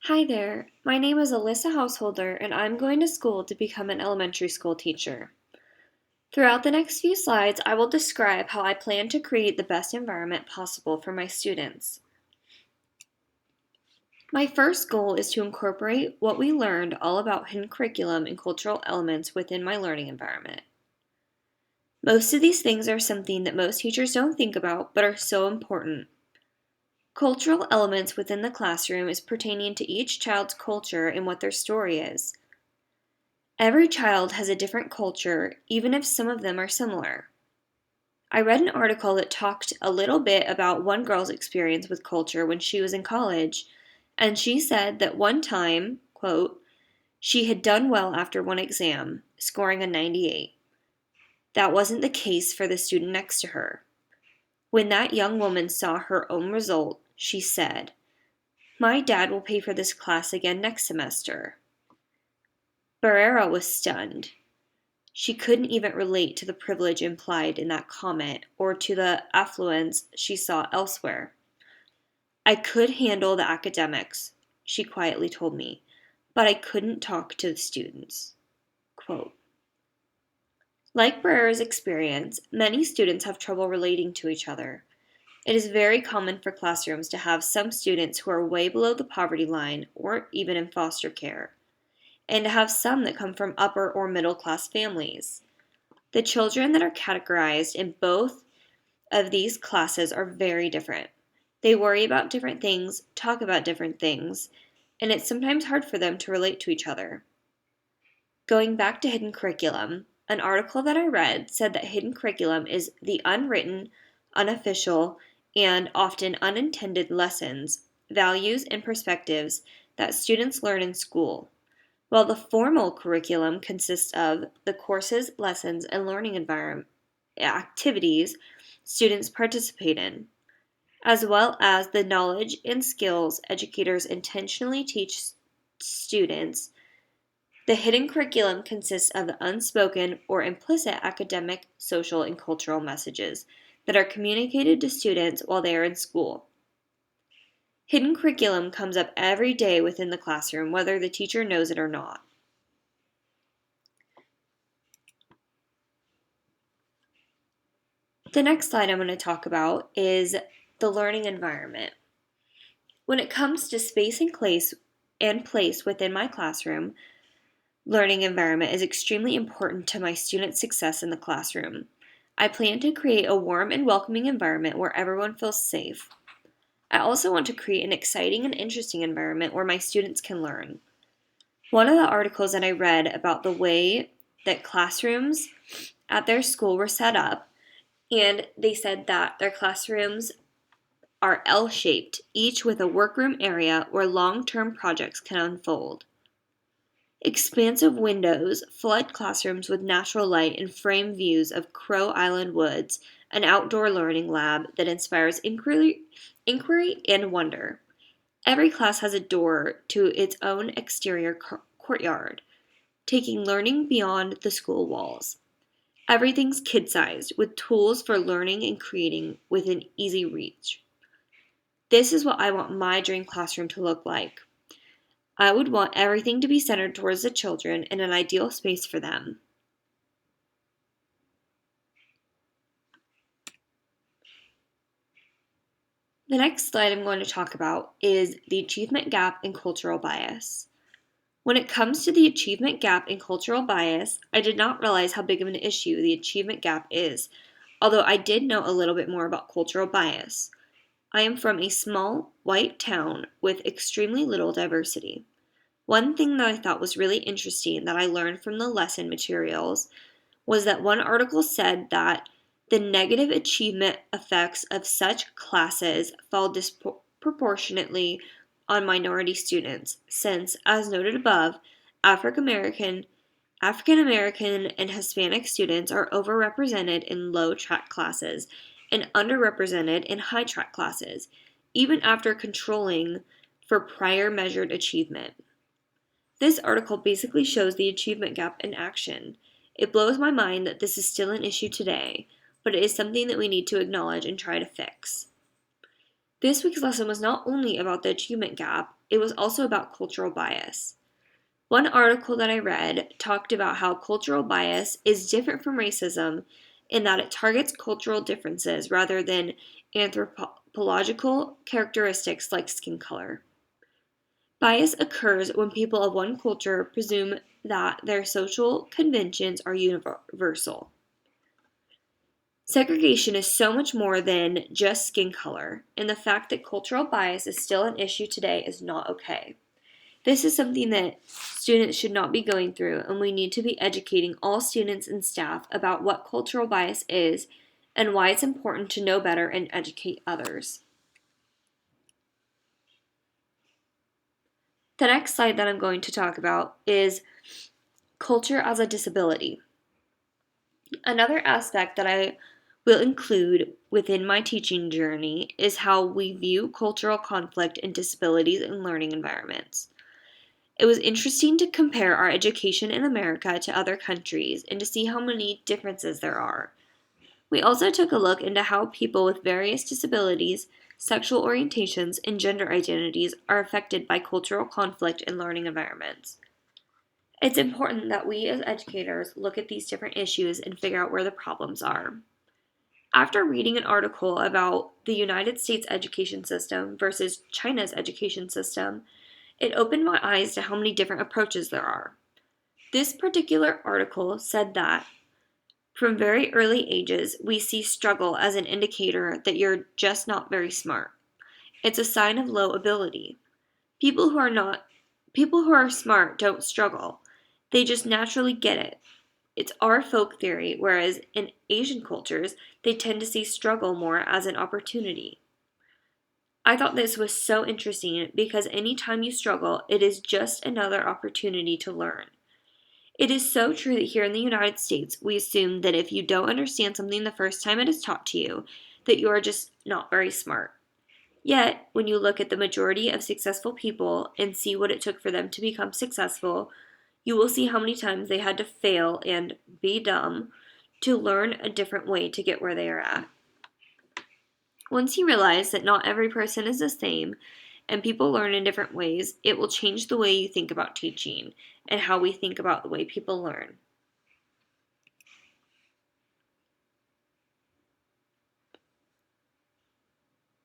Hi there, my name is Alyssa Householder and I'm going to school to become an elementary school teacher. Throughout the next few slides, I will describe how I plan to create the best environment possible for my students. My first goal is to incorporate what we learned all about hidden curriculum and cultural elements within my learning environment. Most of these things are something that most teachers don't think about but are so important. Cultural elements within the classroom is pertaining to each child's culture and what their story is. Every child has a different culture, even if some of them are similar. I read an article that talked a little bit about one girl's experience with culture when she was in college, and she said that one time, quote, she had done well after one exam, scoring a 98. That wasn't the case for the student next to her. When that young woman saw her own result, she said, "My dad will pay for this class again next semester." Barrera was stunned. She couldn't even relate to the privilege implied in that comment or to the affluence she saw elsewhere. "I could handle the academics," she quietly told me, "but I couldn't talk to the students." Quote. Like Brera's experience, many students have trouble relating to each other. It is very common for classrooms to have some students who are way below the poverty line or even in foster care, and to have some that come from upper or middle class families. The children that are categorized in both of these classes are very different. They worry about different things, talk about different things, and it's sometimes hard for them to relate to each other. Going back to hidden curriculum, an article that I read said that hidden curriculum is the unwritten, unofficial, and often unintended lessons, values, and perspectives that students learn in school, while the formal curriculum consists of the courses, lessons, and learning environment activities students participate in, as well as the knowledge and skills educators intentionally teach students. The hidden curriculum consists of the unspoken or implicit academic, social, and cultural messages that are communicated to students while they are in school. Hidden curriculum comes up every day within the classroom, whether the teacher knows it or not. The next slide I'm going to talk about is the learning environment. When it comes to space and place within my classroom, learning environment is extremely important to my students' success in the classroom. I plan to create a warm and welcoming environment where everyone feels safe. I also want to create an exciting and interesting environment where my students can learn. One of the articles that I read about the way that classrooms at their school were set up, and they said that their classrooms are L-shaped, each with a workroom area where long-term projects can unfold. Expansive windows flood classrooms with natural light and frame views of Crow Island woods, an outdoor learning lab that inspires inquiry and wonder. Every class has a door to its own exterior courtyard, taking learning beyond the school walls. Everything's kid-sized, with tools for learning and creating within easy reach. This is what I want my dream classroom to look like. I would want everything to be centered towards the children in an ideal space for them. The next slide I'm going to talk about is the achievement gap and cultural bias. When it comes to the achievement gap and cultural bias, I did not realize how big of an issue the achievement gap is, although I did know a little bit more about cultural bias. I am from a small, white town with extremely little diversity. One thing that I thought was really interesting that I learned from the lesson materials was that one article said that the negative achievement effects of such classes fall disproportionately on minority students, since, as noted above, African American, and Hispanic students are overrepresented in low track classes and underrepresented in high track classes, even after controlling for prior measured achievement. This article basically shows the achievement gap in action. It blows my mind that this is still an issue today, but it is something that we need to acknowledge and try to fix. This week's lesson was not only about the achievement gap, it was also about cultural bias. One article that I read talked about how cultural bias is different from racism in that it targets cultural differences rather than anthropological characteristics like skin color. Bias occurs when people of one culture presume that their social conventions are universal. Segregation is so much more than just skin color, and the fact that cultural bias is still an issue today is not okay. This is something that students should not be going through, and we need to be educating all students and staff about what cultural bias is and why it's important to know better and educate others. The next slide that I'm going to talk about is culture as a disability. Another aspect that I will include within my teaching journey is how we view cultural conflict and disabilities in learning environments. It was interesting to compare our education in America to other countries and to see how many differences there are. We also took a look into how people with various disabilities, sexual orientations, and gender identities are affected by cultural conflict in learning environments. It's important that we as educators look at these different issues and figure out where the problems are. After reading an article about the United States education system versus China's education system, it opened my eyes to how many different approaches there are. This particular article said that from very early ages, we see struggle as an indicator that you're just not very smart. It's a sign of low ability. People who are smart don't struggle. They just naturally get it. It's our folk theory, whereas in Asian cultures, they tend to see struggle more as an opportunity. I thought this was so interesting because anytime you struggle, it is just another opportunity to learn. It is so true that here in the United States, we assume that if you don't understand something the first time it is taught to you, that you are just not very smart. Yet, when you look at the majority of successful people and see what it took for them to become successful, you will see how many times they had to fail and be dumb to learn a different way to get where they are at. Once you realize that not every person is the same and people learn in different ways, it will change the way you think about teaching and how we think about the way people learn.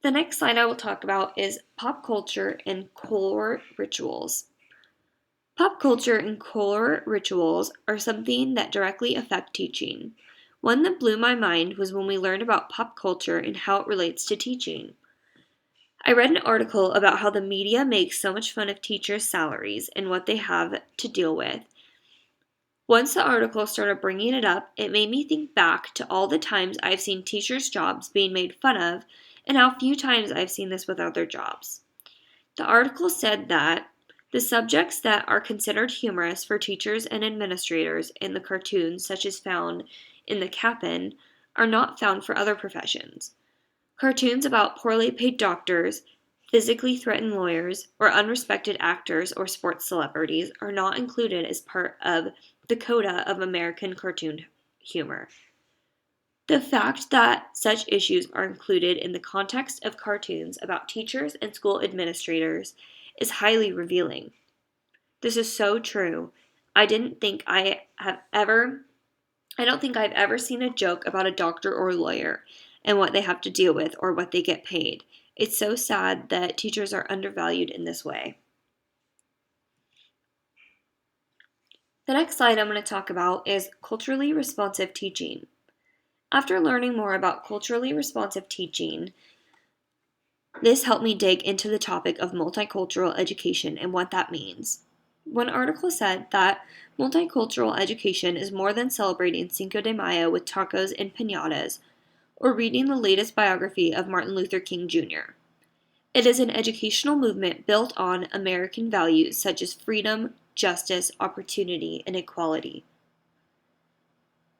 The next slide I will talk about is pop culture and core rituals. Pop culture and core rituals are something that directly affect teaching. One that blew my mind was when we learned about pop culture and how it relates to teaching. I read an article about how the media makes so much fun of teachers' salaries and what they have to deal with. Once the article started bringing it up, it made me think back to all the times I've seen teachers' jobs being made fun of and how few times I've seen this with other jobs. The article said that the subjects that are considered humorous for teachers and administrators in the cartoons, such as found in the Cap'n, are not found for other professions. Cartoons about poorly paid doctors, physically threatened lawyers, or unrespected actors or sports celebrities are not included as part of the coda of American cartoon humor. The fact that such issues are included in the context of cartoons about teachers and school administrators is highly revealing. This is so true. I don't think I've ever seen a joke about a doctor or a lawyer and what they have to deal with or what they get paid. It's so sad that teachers are undervalued in this way. The next slide I'm going to talk about is culturally responsive teaching. After learning more about culturally responsive teaching, this helped me dig into the topic of multicultural education and what that means. One article said that multicultural education is more than celebrating Cinco de Mayo with tacos and piñatas, or reading the latest biography of Martin Luther King Jr. It is an educational movement built on American values such as freedom, justice, opportunity, and equality.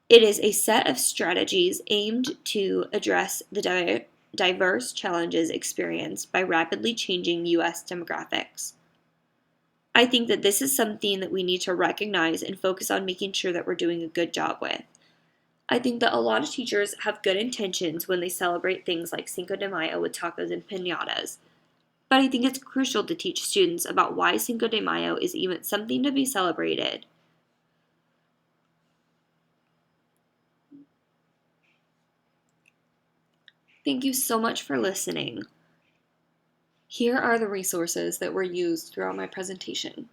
It is a set of strategies aimed to address the diverse challenges experienced by rapidly changing U.S. demographics. I think that this is something that we need to recognize and focus on making sure that we're doing a good job with. I think that a lot of teachers have good intentions when they celebrate things like Cinco de Mayo with tacos and piñatas, but I think it's crucial to teach students about why Cinco de Mayo is even something to be celebrated. Thank you so much for listening. Here are the resources that were used throughout my presentation.